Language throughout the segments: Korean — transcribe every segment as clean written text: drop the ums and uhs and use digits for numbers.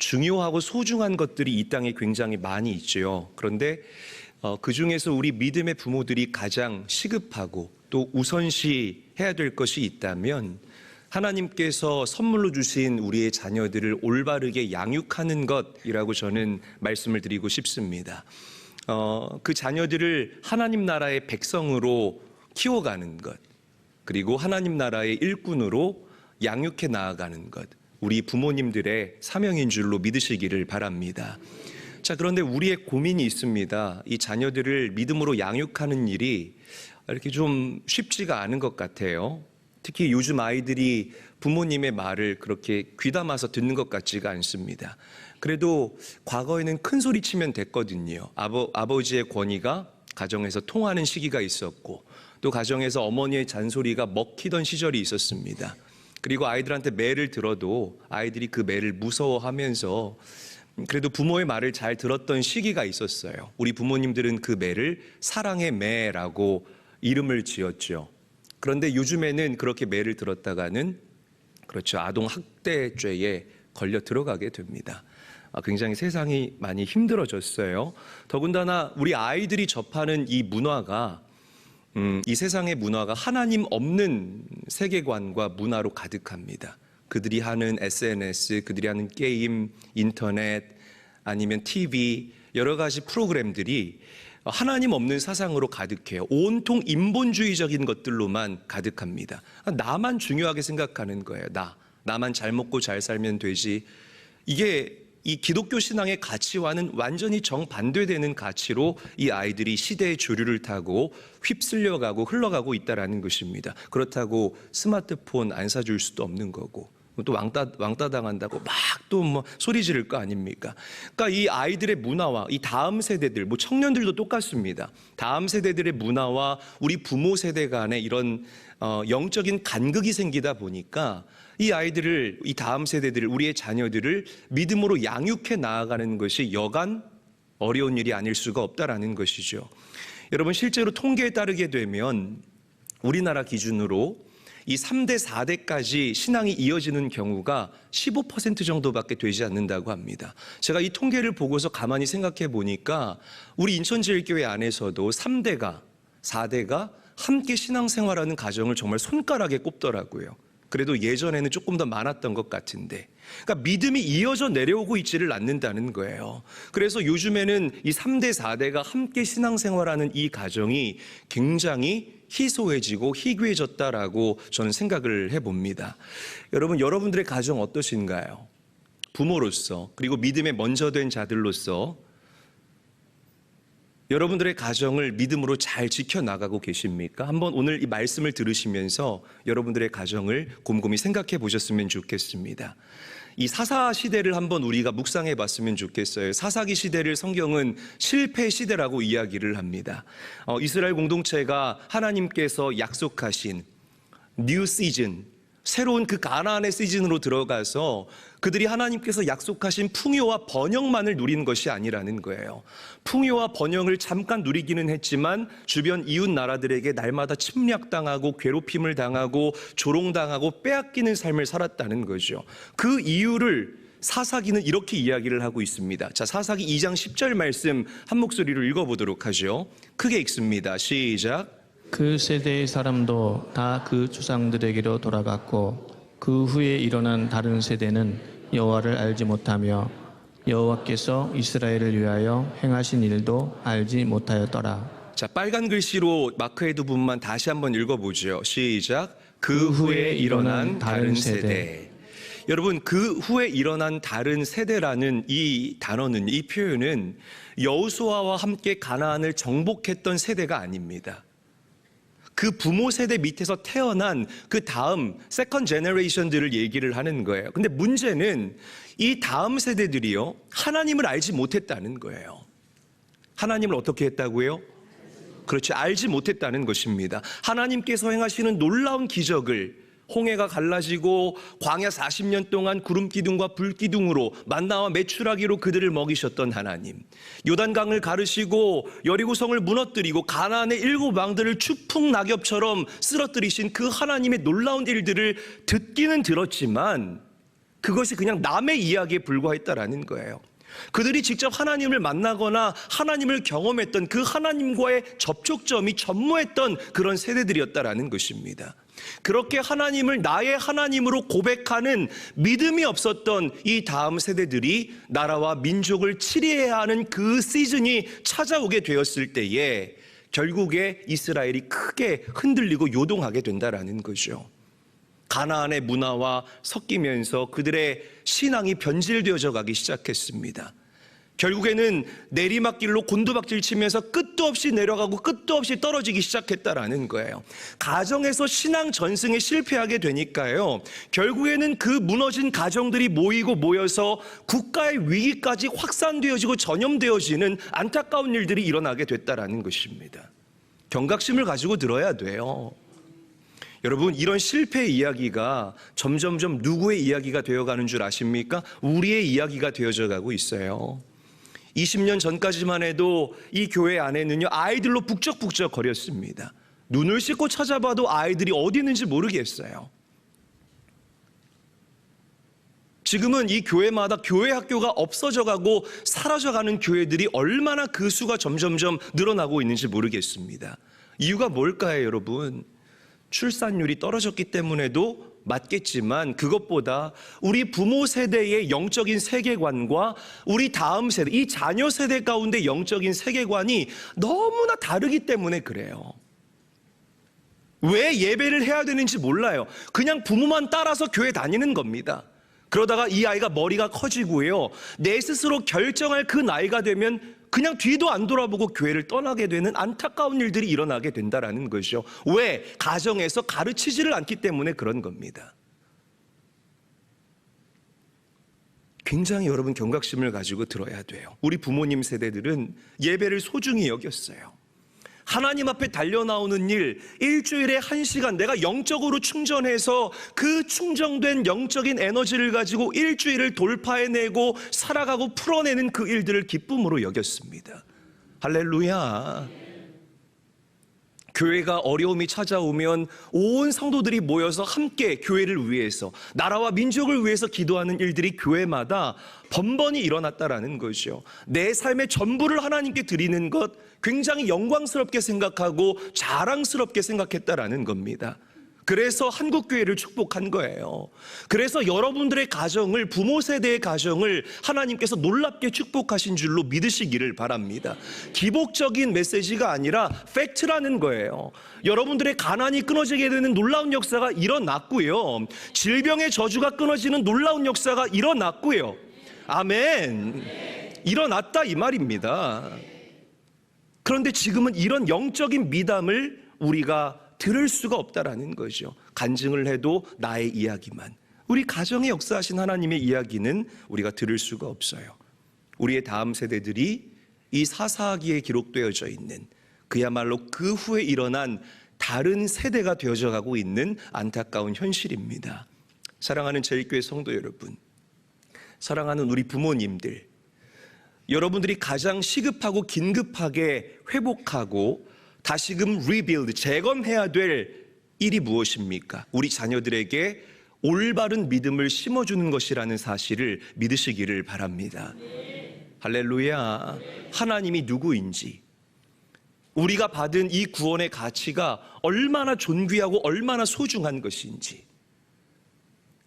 중요하고 소중한 것들이 이 땅에 굉장히 많이 있죠. 그런데 그 중에서 우리 믿음의 부모들이 가장 시급하고 또 우선시해야 될 것이 있다면 하나님께서 선물로 주신 우리의 자녀들을 올바르게 양육하는 것이라고 저는 말씀을 드리고 싶습니다. 그 자녀들을 하나님 나라의 백성으로 키워가는 것, 그리고 하나님 나라의 일꾼으로 양육해 나아가는 것, 우리 부모님들의 사명인 줄로 믿으시기를 바랍니다. 자, 그런데 우리의 고민이 있습니다. 이 자녀들을 믿음으로 양육하는 일이 이렇게 좀 쉽지가 않은 것 같아요. 특히 요즘 아이들이 부모님의 말을 그렇게 귀담아서 듣는 것 같지가 않습니다. 그래도 과거에는 큰 소리 치면 됐거든요. 아버지의 권위가 가정에서 통하는 시기가 있었고, 또 가정에서 어머니의 잔소리가 먹히던 시절이 있었습니다. 그리고 아이들한테 매를 들어도 아이들이 그 매를 무서워하면서 그래도 부모의 말을 잘 들었던 시기가 있었어요. 우리 부모님들은 그 매를 사랑의 매라고 이름을 지었죠. 그런데 요즘에는 그렇게 매를 들었다가는 그렇죠, 아동 학대죄에 걸려 들어가게 됩니다. 굉장히 세상이 많이 힘들어졌어요. 더군다나 우리 아이들이 접하는 이 문화가 이 세상의 문화가 하나님 없는 세계관과 문화로 가득합니다. 그들이 하는 SNS, 그들이 하는 게임, 인터넷, 아니면 TV, 여러 가지 프로그램들이 하나님 없는 사상으로 가득해요. 온통 인본주의적인 것들로만 가득합니다. 나만 중요하게 생각하는 거예요. 나만 잘 먹고 잘 살면 되지. 이게 이 기독교 신앙의 가치와는 완전히 정반대되는 가치로 이 아이들이 시대의 주류를 타고 휩쓸려가고 흘러가고 있다는 것입니다. 그렇다고 스마트폰 안 사줄 수도 없는 거고, 또 왕따 당한다고 막 또 뭐 소리 지를 거 아닙니까? 그러니까 이 아이들의 문화와 이 다음 세대들, 뭐 청년들도 똑같습니다. 다음 세대들의 문화와 우리 부모 세대 간의 이런 영적인 간극이 생기다 보니까 이 아이들을, 이 다음 세대들을, 우리의 자녀들을 믿음으로 양육해 나아가는 것이 여간 어려운 일이 아닐 수가 없다라는 것이죠. 여러분, 실제로 통계에 따르게 되면 우리나라 기준으로 이 3대, 4대까지 신앙이 이어지는 경우가 15% 정도밖에 되지 않는다고 합니다. 제가 이 통계를 보고서 가만히 생각해 보니까 우리 인천제일교회 안에서도 3대가, 4대가 함께 신앙생활하는 가정을 정말 손가락에 꼽더라고요. 그래도 예전에는 조금 더 많았던 것 같은데, 그러니까 믿음이 이어져 내려오고 있지를 않는다는 거예요. 그래서 요즘에는 이 3대, 4대가 함께 신앙생활하는 이 가정이 굉장히 희소해지고 희귀해졌다라고 저는 생각을 해봅니다. 여러분, 여러분들의 가정 어떠신가요? 부모로서, 그리고 믿음에 먼저 된 자들로서 여러분들의 가정을 믿음으로 잘 지켜나가고 계십니까? 한번 오늘 이 말씀을 들으시면서 여러분들의 가정을 곰곰이 생각해 보셨으면 좋겠습니다. 이 사사 시대를 한번 우리가 묵상해 봤으면 좋겠어요. 사사기 시대를 성경은 실패 시대라고 이야기를 합니다. 이스라엘 공동체가 하나님께서 약속하신 뉴 시즌, 새로운 그 가나안의 시즌으로 들어가서 그들이 하나님께서 약속하신 풍요와 번영만을 누리는 것이 아니라는 거예요. 풍요와 번영을 잠깐 누리기는 했지만 주변 이웃 나라들에게 날마다 침략당하고 괴롭힘을 당하고 조롱당하고 빼앗기는 삶을 살았다는 거죠. 그 이유를 사사기는 이렇게 이야기를 하고 있습니다. 자, 사사기 2장 10절 말씀 한 목소리로 읽어보도록 하죠. 크게 읽습니다. 시작. 그 세대의 사람도 다 그 조상들에게로 돌아갔고 그 후에 일어난 다른 세대는 여호와를 알지 못하며 여호와께서 이스라엘을 위하여 행하신 일도 알지 못하였더라. 자, 빨간 글씨로 마크해둔 부분만 다시 한번 읽어보죠. 시작. 그 후에 일어난 다른 세대. 여러분, 그 후에 일어난 다른 세대라는 이 단어는, 이 표현은 여호수아와 함께 가나안을 정복했던 세대가 아닙니다. 그 부모 세대 밑에서 태어난 그 다음 세컨 제너레이션들을 얘기를 하는 거예요. 근데 문제는 이 다음 세대들이요, 하나님을 알지 못했다는 거예요. 하나님을 어떻게 했다고요? 그렇지, 알지 못했다는 것입니다. 하나님께서 행하시는 놀라운 기적을, 홍해가 갈라지고 광야 40년 동안 구름 기둥과 불 기둥으로 만나와 메추라기로 그들을 먹이셨던 하나님, 요단강을 가르시고 여리고성을 무너뜨리고 가나안의 7왕들을 추풍 낙엽처럼 쓰러뜨리신 그 하나님의 놀라운 일들을 듣기는 들었지만 그것이 그냥 남의 이야기에 불과했다라는 거예요. 그들이 직접 하나님을 만나거나 하나님을 경험했던 그 하나님과의 접촉점이 전무했던 그런 세대들이었다라는 것입니다. 그렇게 하나님을 나의 하나님으로 고백하는 믿음이 없었던 이 다음 세대들이 나라와 민족을 치리해야 하는 그 시즌이 찾아오게 되었을 때에 결국에 이스라엘이 크게 흔들리고 요동하게 된다라는 거죠. 가나안의 문화와 섞이면서 그들의 신앙이 변질되어져 가기 시작했습니다. 결국에는 내리막길로 곤두박질 치면서 끝도 없이 내려가고 끝도 없이 떨어지기 시작했다라는 거예요. 가정에서 신앙 전승에 실패하게 되니까요, 결국에는 그 무너진 가정들이 모여서 국가의 위기까지 확산되어지고 전염되어지는 안타까운 일들이 일어나게 됐다라는 것입니다. 경각심을 가지고 들어야 돼요. 여러분, 이런 실패 이야기가 점점점 누구의 이야기가 되어가는 줄 아십니까? 우리의 이야기가 되어져 가고 있어요. 20년 전까지만 해도 이 교회 안에는요, 아이들로 북적북적 거렸습니다. 눈을 씻고 찾아봐도 아이들이 어디 있는지 모르겠어요. 지금은 이 교회마다 교회 학교가 없어져 가고 사라져가는 교회들이 얼마나 그 수가 점점점 늘어나고 있는지 모르겠습니다. 이유가 뭘까요, 여러분? 출산율이 떨어졌기 때문에도 맞겠지만 그것보다 우리 부모 세대의 영적인 세계관과 우리 다음 세대, 이 자녀 세대 가운데 영적인 세계관이 너무나 다르기 때문에 그래요. 왜 예배를 해야 되는지 몰라요. 그냥 부모만 따라서 교회 다니는 겁니다. 그러다가 이 아이가 머리가 커지고요, 내 스스로 결정할 그 나이가 되면 그냥 뒤도 안 돌아보고 교회를 떠나게 되는 안타까운 일들이 일어나게 된다라는 것이죠. 왜? 가정에서 가르치지를 않기 때문에 그런 겁니다. 굉장히 여러분 경각심을 가지고 들어야 돼요. 우리 부모님 세대들은 예배를 소중히 여겼어요. 하나님 앞에 달려나오는 일, 일주일에 1시간 내가 영적으로 충전해서 그 충전된 영적인 에너지를 가지고 일주일을 돌파해내고 살아가고 풀어내는 그 일들을 기쁨으로 여겼습니다. 할렐루야. 교회가 어려움이 찾아오면 온 성도들이 모여서 함께 교회를 위해서, 나라와 민족을 위해서 기도하는 일들이 교회마다 번번이 일어났다라는 거죠. 내 삶의 전부를 하나님께 드리는 것 굉장히 영광스럽게 생각하고 자랑스럽게 생각했다라는 겁니다. 그래서 한국교회를 축복한 거예요. 그래서 여러분들의 가정을, 부모 세대의 가정을 하나님께서 놀랍게 축복하신 줄로 믿으시기를 바랍니다. 기복적인 메시지가 아니라 팩트라는 거예요. 여러분들의 가난이 끊어지게 되는 놀라운 역사가 일어났고요, 질병의 저주가 끊어지는 놀라운 역사가 일어났고요. 아멘. 일어났다 이 말입니다. 그런데 지금은 이런 영적인 미담을 우리가 들을 수가 없다라는 거죠. 간증을 해도 나의 이야기만, 우리 가정에 역사하신 하나님의 이야기는 우리가 들을 수가 없어요. 우리의 다음 세대들이 이 사사기에 기록되어져 있는, 그야말로 그 후에 일어난 다른 세대가 되어져 가고 있는 안타까운 현실입니다. 사랑하는 제일교회 성도 여러분, 사랑하는 우리 부모님들, 여러분들이 가장 시급하고 긴급하게 회복하고 다시금 리빌드, 재건해야 될 일이 무엇입니까? 우리 자녀들에게 올바른 믿음을 심어주는 것이라는 사실을 믿으시기를 바랍니다. 할렐루야. 하나님이 누구인지, 우리가 받은 이 구원의 가치가 얼마나 존귀하고 얼마나 소중한 것인지,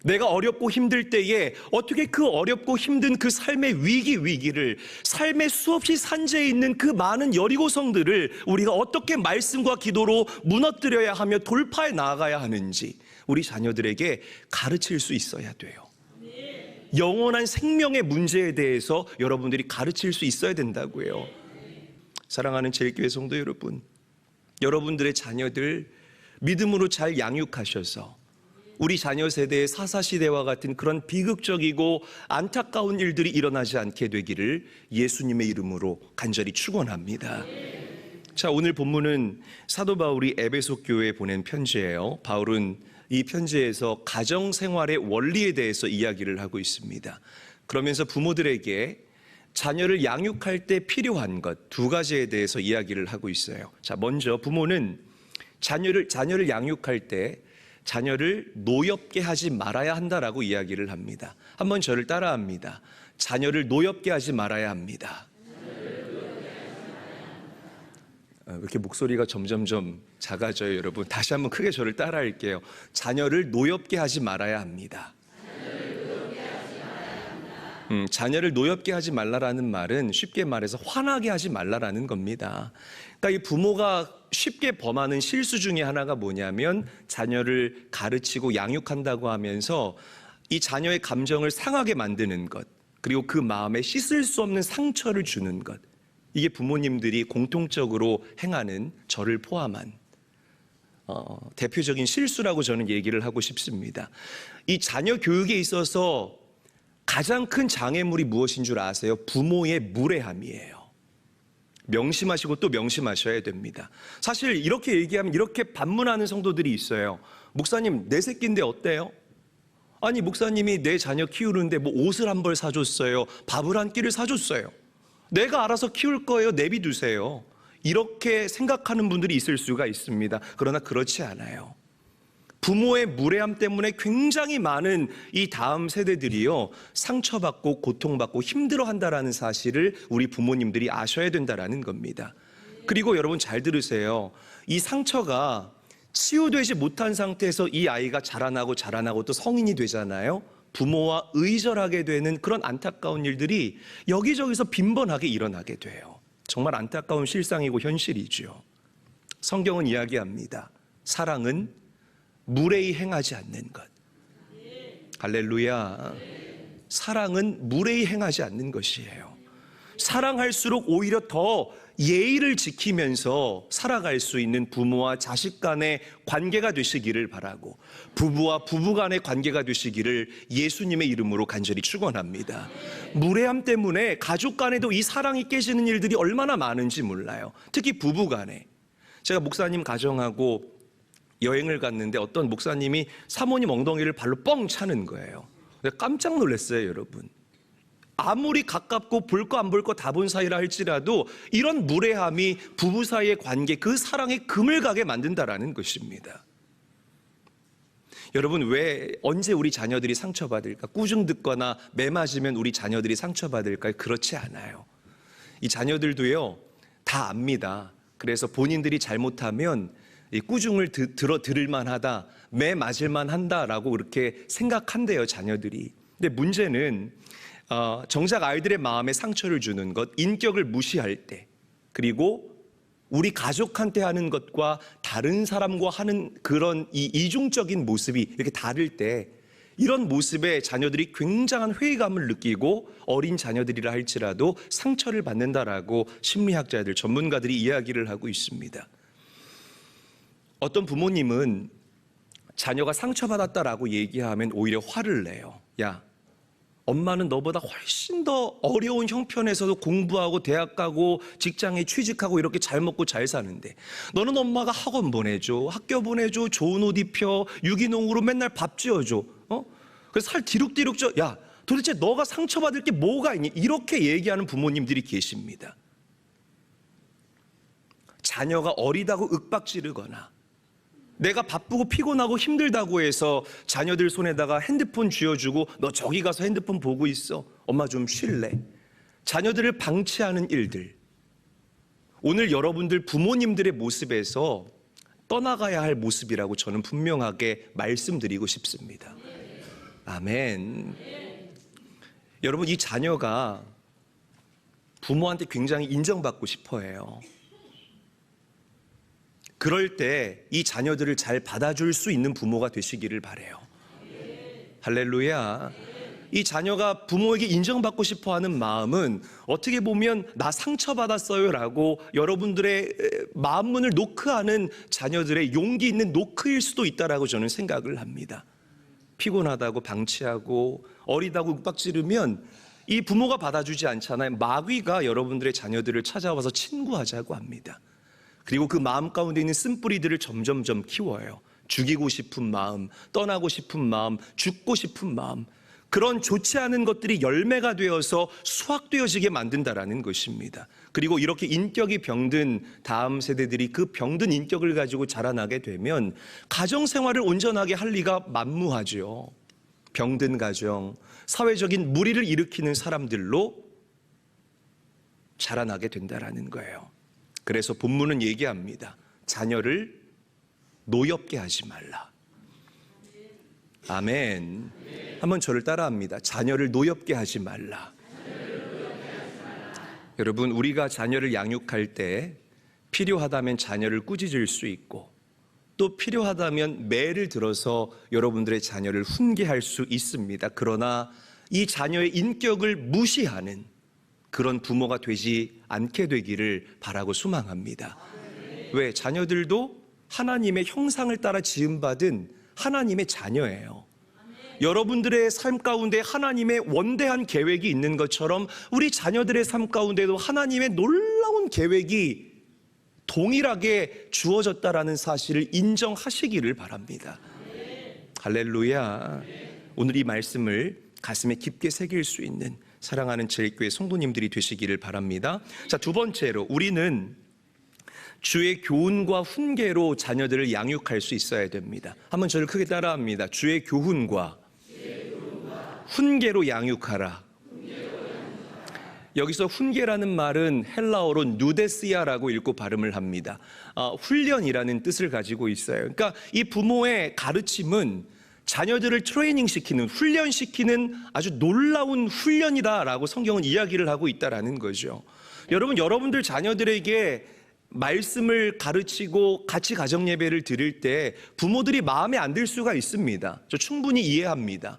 내가 어렵고 힘들 때에 어떻게 그 어렵고 힘든 그 삶의 위기를, 삶의 수없이 산재해 있는 그 많은 여리고성들을 우리가 어떻게 말씀과 기도로 무너뜨려야 하며 돌파해 나아가야 하는지 우리 자녀들에게 가르칠 수 있어야 돼요. 영원한 생명의 문제에 대해서 여러분들이 가르칠 수 있어야 된다고요. 사랑하는 제일교회 성도 여러분, 여러분들의 자녀들 믿음으로 잘 양육하셔서 우리 자녀 세대의 사사시대와 같은 그런 비극적이고 안타까운 일들이 일어나지 않게 되기를 예수님의 이름으로 간절히 축원합니다. 자, 오늘 본문은 사도 바울이 에베소 교회에 보낸 편지예요. 바울은 이 편지에서 가정생활의 원리에 대해서 이야기를 하고 있습니다. 그러면서 부모들에게 자녀를 양육할 때 필요한 것 2가지에 대해서 이야기를 하고 있어요. 자, 먼저 부모는 자녀를 양육할 때 자녀를 노엽게 하지 말아야 한다라고 이야기를 합니다. 한번 저를 따라합니다. 자녀를 노엽게 하지 말아야 합니다. 왜 이렇게 목소리가 점점점 작아져요, 여러분? 다시 한번 크게 저를 따라할게요. 자녀를 노엽게 하지 말아야 합니다. 자녀를 노엽게 하지 말라라는 말은 쉽게 말해서 화나게 하지 말라라는 겁니다. 그러니까 이 부모가 쉽게 범하는 실수 중에 하나가 뭐냐면 자녀를 가르치고 양육한다고 하면서 이 자녀의 감정을 상하게 만드는 것, 그리고 그 마음에 씻을 수 없는 상처를 주는 것, 이게 부모님들이 공통적으로 행하는 저를 포함한 대표적인 실수라고 저는 얘기를 하고 싶습니다. 이 자녀 교육에 있어서 가장 큰 장애물이 무엇인 줄 아세요? 부모의 무례함이에요. 명심하시고 또 명심하셔야 됩니다. 사실 이렇게 얘기하면 이렇게 반문하는 성도들이 있어요. 목사님, 내 새끼인데 어때요? 아니, 목사님이 내 자녀 키우는데 뭐 옷을 한 벌 사줬어요. 밥을 한 끼를 사줬어요. 내가 알아서 키울 거예요. 내비두세요. 이렇게 생각하는 분들이 있을 수가 있습니다. 그러나 그렇지 않아요. 부모의 무례함 때문에 굉장히 많은 이 다음 세대들이요, 상처받고 고통받고 힘들어한다라는 사실을 우리 부모님들이 아셔야 된다라는 겁니다. 그리고 여러분 잘 들으세요. 이 상처가 치유되지 못한 상태에서 이 아이가 자라나고 또 성인이 되잖아요. 부모와 의절하게 되는 그런 안타까운 일들이 여기저기서 빈번하게 일어나게 돼요. 정말 안타까운 실상이고 현실이죠. 성경은 이야기합니다. 사랑은 무례히 행하지 않는 것. 할렐루야. 사랑은 무례히 행하지 않는 것이에요. 사랑할수록 오히려 더 예의를 지키면서 살아갈 수 있는 부모와 자식 간의 관계가 되시기를 바라고, 부부와 부부 간의 관계가 되시기를 예수님의 이름으로 간절히 축원합니다. 무례함 때문에 가족 간에도 이 사랑이 깨지는 일들이 얼마나 많은지 몰라요. 특히 부부 간에. 제가 목사님 가정하고 여행을 갔는데 어떤 목사님이 사모님 엉덩이를 발로 뻥 차는 거예요. 깜짝 놀랐어요, 여러분. 아무리 가깝고 볼 거 안 볼 거 다 본 사이라 할지라도 이런 무례함이 부부 사이의 관계, 그 사랑에 금을 가게 만든다라는 것입니다. 여러분, 왜 언제 우리 자녀들이 상처받을까? 꾸중 듣거나 매 맞으면 우리 자녀들이 상처받을까요? 그렇지 않아요. 이 자녀들도요, 다 압니다. 그래서 본인들이 잘못하면 이 꾸중을 들을 만하다, 매 맞을 만한다라고 그렇게 생각한대요, 자녀들이. 근데 문제는 정작 아이들의 마음에 상처를 주는 것, 인격을 무시할 때, 그리고 우리 가족한테 하는 것과 다른 사람과 하는 그런 이 이중적인 모습이 이렇게 다를 때, 이런 모습에 자녀들이 굉장한 회의감을 느끼고 어린 자녀들이라 할지라도 상처를 받는다라고 심리학자들, 전문가들이 이야기를 하고 있습니다. 어떤 부모님은 자녀가 상처받았다라고 얘기하면 오히려 화를 내요. 야, 엄마는 너보다 훨씬 더 어려운 형편에서도 공부하고 대학 가고 직장에 취직하고 이렇게 잘 먹고 잘 사는데 너는 엄마가 학원 보내줘, 학교 보내줘, 좋은 옷 입혀, 유기농으로 맨날 밥 지어줘. 그래서 살 디룩디룩 쪄. 야, 도대체 너가 상처받을 게 뭐가 있니? 이렇게 얘기하는 부모님들이 계십니다. 자녀가 어리다고 윽박지르거나 내가 바쁘고 피곤하고 힘들다고 해서 자녀들 손에다가 핸드폰 쥐어주고 너 저기 가서 핸드폰 보고 있어. 엄마 좀 쉴래? 자녀들을 방치하는 일들. 오늘 여러분들 부모님들의 모습에서 떠나가야 할 모습이라고 저는 분명하게 말씀드리고 싶습니다. 아멘. 여러분, 이 자녀가 부모한테 굉장히 인정받고 싶어 해요. 그럴 때 이 자녀들을 잘 받아줄 수 있는 부모가 되시기를 바라요. 할렐루야. 이 자녀가 부모에게 인정받고 싶어 하는 마음은 어떻게 보면 나 상처받았어요 라고 여러분들의 마음문을 노크하는 자녀들의 용기 있는 노크일 수도 있다라고 저는 생각을 합니다. 피곤하다고 방치하고 어리다고 윽박지르면 이 부모가 받아주지 않잖아요. 마귀가 여러분들의 자녀들을 찾아와서 친구하자고 합니다. 그리고 그 마음 가운데 있는 쓴뿌리들을 점점점 키워요. 죽이고 싶은 마음, 떠나고 싶은 마음, 죽고 싶은 마음. 그런 좋지 않은 것들이 열매가 되어서 수확되어지게 만든다라는 것입니다. 그리고 이렇게 인격이 병든 다음 세대들이 그 병든 인격을 가지고 자라나게 되면 가정생활을 온전하게 할 리가 만무하죠. 병든 가정, 사회적인 무리를 일으키는 사람들로 자라나게 된다라는 거예요. 그래서 본문은 얘기합니다. 자녀를 노엽게 하지 말라. 아멘. 한번 저를 따라합니다. 자녀를 노엽게 하지 말라. 여러분, 우리가 자녀를 양육할 때 필요하다면 자녀를 꾸짖을 수 있고 또 필요하다면 매를 들어서 여러분들의 자녀를 훈계할 수 있습니다. 그러나 이 자녀의 인격을 무시하는 그런 부모가 되지 않게 되기를 바라고 소망합니다. 왜? 자녀들도 하나님의 형상을 따라 지음받은 하나님의 자녀예요. 여러분들의 삶 가운데 하나님의 원대한 계획이 있는 것처럼 우리 자녀들의 삶 가운데도 하나님의 놀라운 계획이 동일하게 주어졌다라는 사실을 인정하시기를 바랍니다. 할렐루야. 오늘 이 말씀을 가슴에 깊게 새길 수 있는 사랑하는 제일교회 성도님들이 되시기를 바랍니다. 자, 두 번째로 우리는 주의 교훈과 훈계로 자녀들을 양육할 수 있어야 됩니다. 한번 저를 크게 따라합니다. 주의 교훈과 훈계로 양육하라. 여기서 훈계라는 말은 헬라어로 누데시아라고 읽고 발음을 합니다. 훈련이라는 뜻을 가지고 있어요. 그러니까 이 부모의 가르침은 자녀들을 트레이닝시키는, 훈련시키는 아주 놀라운 훈련이다라고 성경은 이야기를 하고 있다라는 거죠. 여러분들 자녀들에게 말씀을 가르치고 같이 가정 예배를 드릴 때 부모들이 마음에 안 들 수가 있습니다. 저 충분히 이해합니다.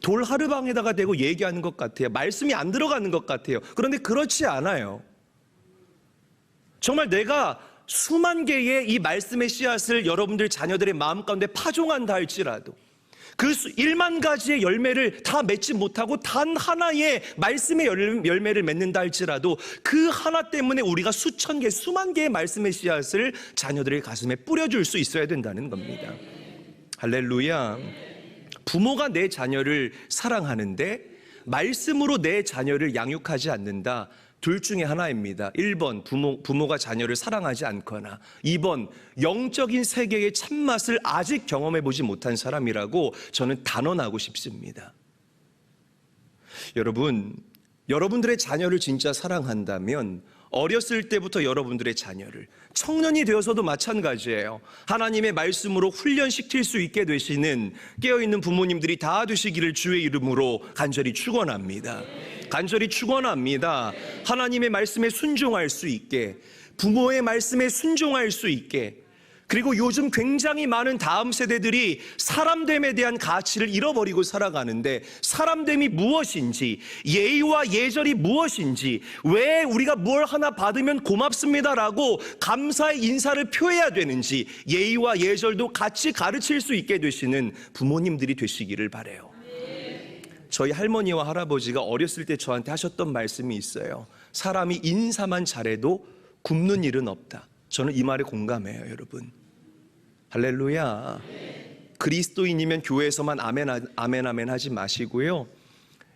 돌 하르방에다가 대고 얘기하는 것 같아요. 말씀이 안 들어가는 것 같아요. 그런데 그렇지 않아요. 정말 내가 수만 개의 이 말씀의 씨앗을 여러분들 자녀들의 마음 가운데 파종한다 할지라도 그 1만 가지의 열매를 다 맺지 못하고 단 하나의 말씀의 열매를 맺는다 할지라도 그 하나 때문에 우리가 수천 개, 수만 개의 말씀의 씨앗을 자녀들의 가슴에 뿌려줄 수 있어야 된다는 겁니다. 할렐루야. 부모가 내 자녀를 사랑하는데 말씀으로 내 자녀를 양육하지 않는다. 둘 중에 하나입니다. 1번 부모가 자녀를 사랑하지 않거나 2번 영적인 세계의 참맛을 아직 경험해 보지 못한 사람이라고 저는 단언하고 싶습니다. 여러분들의 자녀를 진짜 사랑한다면 어렸을 때부터 여러분들의 자녀를, 청년이 되어서도 마찬가지예요. 하나님의 말씀으로 훈련시킬 수 있게 되시는 깨어있는 부모님들이 다 되시기를 주의 이름으로 간절히 축원합니다. 간절히 축원합니다. 하나님의 말씀에 순종할 수 있게, 부모의 말씀에 순종할 수 있게, 그리고 요즘 굉장히 많은 다음 세대들이 사람됨에 대한 가치를 잃어버리고 살아가는데 사람됨이 무엇인지, 예의와 예절이 무엇인지, 왜 우리가 뭘 하나 받으면 고맙습니다라고 감사의 인사를 표해야 되는지 예의와 예절도 같이 가르칠 수 있게 되시는 부모님들이 되시기를 바라요. 저희 할머니와 할아버지가 어렸을 때 저한테 하셨던 말씀이 있어요. 사람이 인사만 잘해도 굶는 일은 없다. 저는 이 말에 공감해요, 여러분. 할렐루야. 그리스도인이면 교회에서만 아멘 하지 마시고요.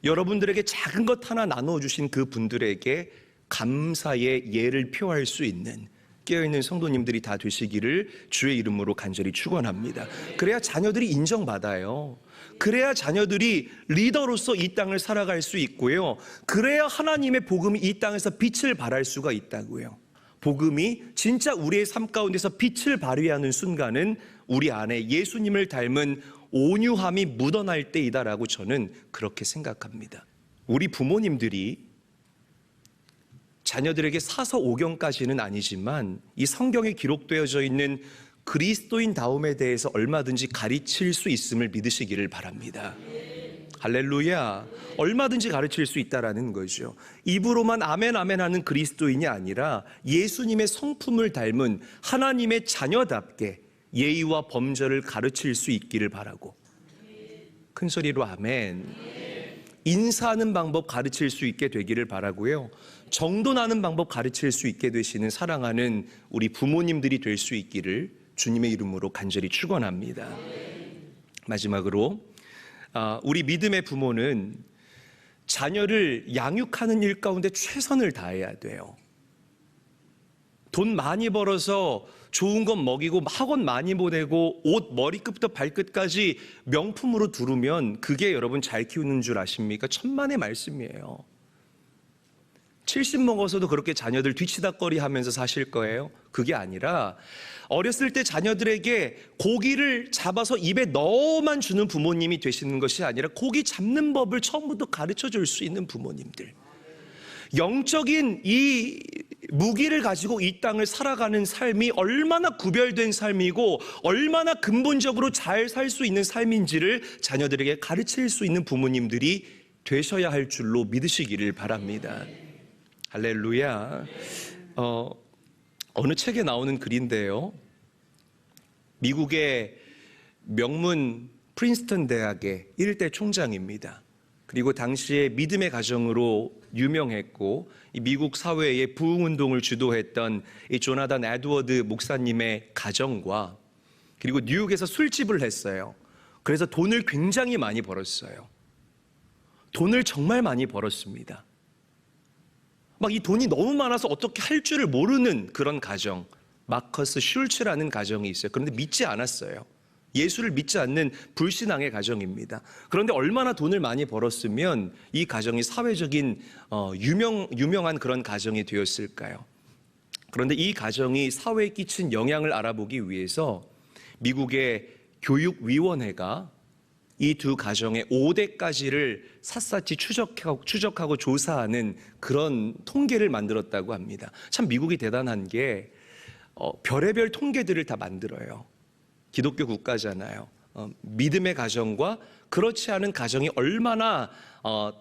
여러분들에게 작은 것 하나 나눠주신 그 분들에게 감사의 예를 표할 수 있는 깨어있는 성도님들이 다 되시기를 주의 이름으로 간절히 축원합니다. 그래야 자녀들이 인정받아요. 그래야 자녀들이 리더로서 이 땅을 살아갈 수 있고요. 그래야 하나님의 복음이 이 땅에서 빛을 발할 수가 있다고요. 복음이 진짜 우리의 삶 가운데서 빛을 발휘하는 순간은 우리 안에 예수님을 닮은 온유함이 묻어날 때이다라고 저는 그렇게 생각합니다. 우리 부모님들이 자녀들에게 사서오경까지는 아니지만 이 성경에 기록되어져 있는 그리스도인다움에 대해서 얼마든지 가르칠 수 있음을 믿으시기를 바랍니다. 할렐루야. 얼마든지 가르칠 수 있다라는 거죠. 입으로만 아멘 하는 그리스도인이 아니라 예수님의 성품을 닮은 하나님의 자녀답게 예의와 범절을 가르칠 수 있기를 바라고, 큰 소리로 아멘. 인사하는 방법 가르칠 수 있게 되기를 바라고요. 정돈하는 방법 가르칠 수 있게 되시는 사랑하는 우리 부모님들이 될 수 있기를 주님의 이름으로 간절히 축원합니다. 마지막으로 우리 믿음의 부모는 자녀를 양육하는 일 가운데 최선을 다해야 돼요. 돈 많이 벌어서 좋은 것 먹이고 학원 많이 보내고 옷 머리끝부터 발끝까지 명품으로 두르면 그게 여러분 잘 키우는 줄 아십니까? 천만의 말씀이에요. 70 먹어서도 그렇게 자녀들 뒤치다꺼리 하면서 사실 거예요? 그게 아니라 어렸을 때 자녀들에게 고기를 잡아서 입에 넣어만 주는 부모님이 되시는 것이 아니라 고기 잡는 법을 처음부터 가르쳐 줄 수 있는 부모님들, 영적인 이 무기를 가지고 이 땅을 살아가는 삶이 얼마나 구별된 삶이고 얼마나 근본적으로 잘 살 수 있는 삶인지를 자녀들에게 가르칠 수 있는 부모님들이 되셔야 할 줄로 믿으시기를 바랍니다. 할렐루야. 어느 책에 나오는 글인데요, 미국의 명문 프린스턴 대학의 일대 총장입니다. 그리고 당시에 믿음의 가정으로 유명했고 이 미국 사회의 부흥운동을 주도했던 이 조나단 에드워드 목사님의 가정과, 그리고 뉴욕에서 술집을 했어요. 그래서 돈을 굉장히 많이 벌었어요. 돈을 정말 많이 벌었습니다. 막 이 돈이 너무 많아서 어떻게 할 줄을 모르는 그런 가정, 마커스 슐츠라는 가정이 있어요. 그런데 믿지 않았어요. 예수를 믿지 않는 불신앙의 가정입니다. 그런데 얼마나 돈을 많이 벌었으면 이 가정이 사회적인 유명한 그런 가정이 되었을까요? 그런데 이 가정이 사회에 끼친 영향을 알아보기 위해서 미국의 교육위원회가 이 두 가정의 5대까지를 샅샅이 추적하고 조사하는 그런 통계를 만들었다고 합니다. 참 미국이 대단한 게 별의별 통계들을 다 만들어요. 기독교 국가잖아요. 믿음의 가정과 그렇지 않은 가정이 얼마나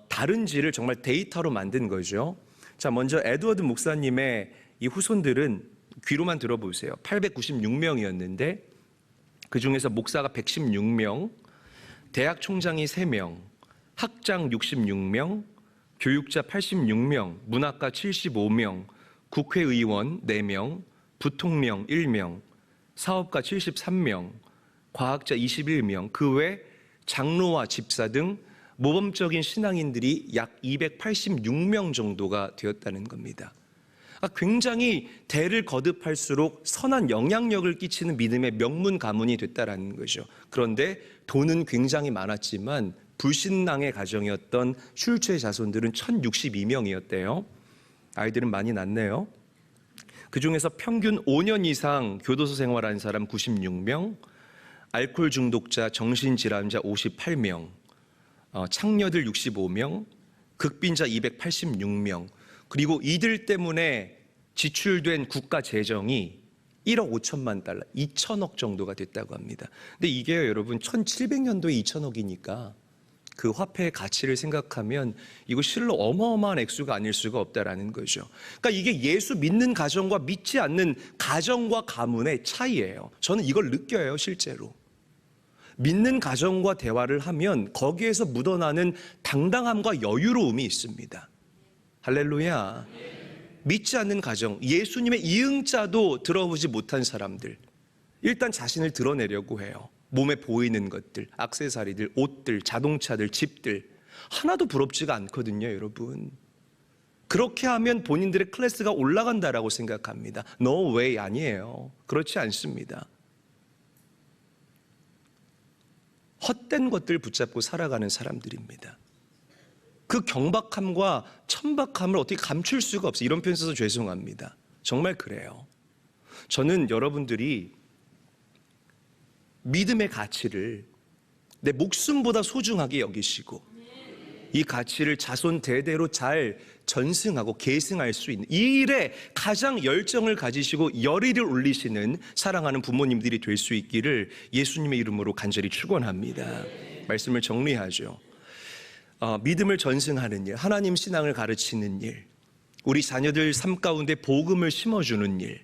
다른지를 정말 데이터로 만든 거죠. 자, 먼저 에드워드 목사님의 이 후손들은 귀로만 들어보세요. 896명이었는데 그 중에서 목사가 116명, 대학 총장이 3명, 학장 66명, 교육자 86명, 문학가 75명, 국회의원 4명, 부통령 1명, 사업가 73명, 과학자 21명, 그 외 장로와 집사 등 모범적인 신앙인들이 약 286명 정도가 되었다는 겁니다. 굉장히 대를 거듭할수록 선한 영향력을 끼치는 믿음의 명문 가문이 됐다라는 거죠. 그런데 돈은 굉장히 많았지만 불신앙의 가정이었던 슐츠의 자손들은 1062명이었대요. 아이들은 많이 낳네요. 그 중에서 평균 5년 이상 교도소 생활한 사람 96명, 알코올 중독자, 정신질환자 58명, 창녀들 65명, 극빈자 286명, 그리고 이들 때문에 지출된 국가 재정이 1억 5천만 달러, 2천억 정도가 됐다고 합니다. 근데 이게 여러분 1700년도에 2천억이니까 그 화폐의 가치를 생각하면 이거 실로 어마어마한 액수가 아닐 수가 없다라는 거죠. 그러니까 이게 예수 믿는 가정과 믿지 않는 가정과 가문의 차이예요. 저는 이걸 느껴요, 실제로. 믿는 가정과 대화를 하면 거기에서 묻어나는 당당함과 여유로움이 있습니다. 할렐루야. 믿지 않는 가정, 예수님의 이응자도 들어보지 못한 사람들, 일단 자신을 드러내려고 해요. 몸에 보이는 것들, 액세서리들, 옷들, 자동차들, 집들, 하나도 부럽지가 않거든요, 여러분. 그렇게 하면 본인들의 클래스가 올라간다라고 생각합니다. No way, 아니에요. 그렇지 않습니다. 헛된 것들 붙잡고 살아가는 사람들입니다. 그 경박함과 천박함을 어떻게 감출 수가 없어요. 이런 표현 써서 죄송합니다. 정말 그래요. 저는 여러분들이 믿음의 가치를 내 목숨보다 소중하게 여기시고 이 가치를 자손 대대로 잘 전승하고 계승할 수 있는 이 일에 가장 열정을 가지시고 열의를 올리시는 사랑하는 부모님들이 될 수 있기를 예수님의 이름으로 간절히 축원합니다. 말씀을 정리하죠. 믿음을 전승하는 일, 하나님 신앙을 가르치는 일, 우리 자녀들 삶 가운데 복음을 심어주는 일,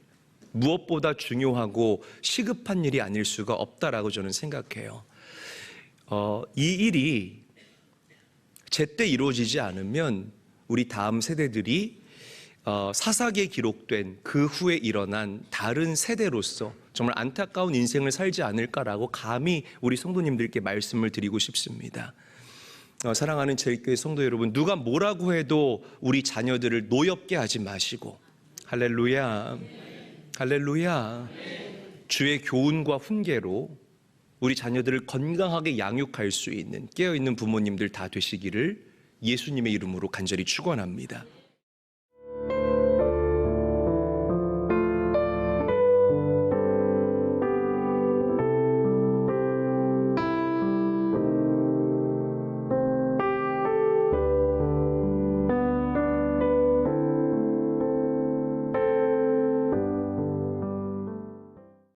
무엇보다 중요하고 시급한 일이 아닐 수가 없다라고 저는 생각해요. 이 일이 제때 이루어지지 않으면 우리 다음 세대들이 사사기에 기록된 그 후에 일어난 다른 세대로서 정말 안타까운 인생을 살지 않을까라고 감히 우리 성도님들께 말씀을 드리고 싶습니다. 사랑하는 제일교회 성도 여러분, 누가 뭐라고 해도 우리 자녀들을 노엽게 하지 마시고, 할렐루야, 할렐루야, 주의 교훈과 훈계로 우리 자녀들을 건강하게 양육할 수 있는 깨어있는 부모님들 다 되시기를 예수님의 이름으로 간절히 축원합니다.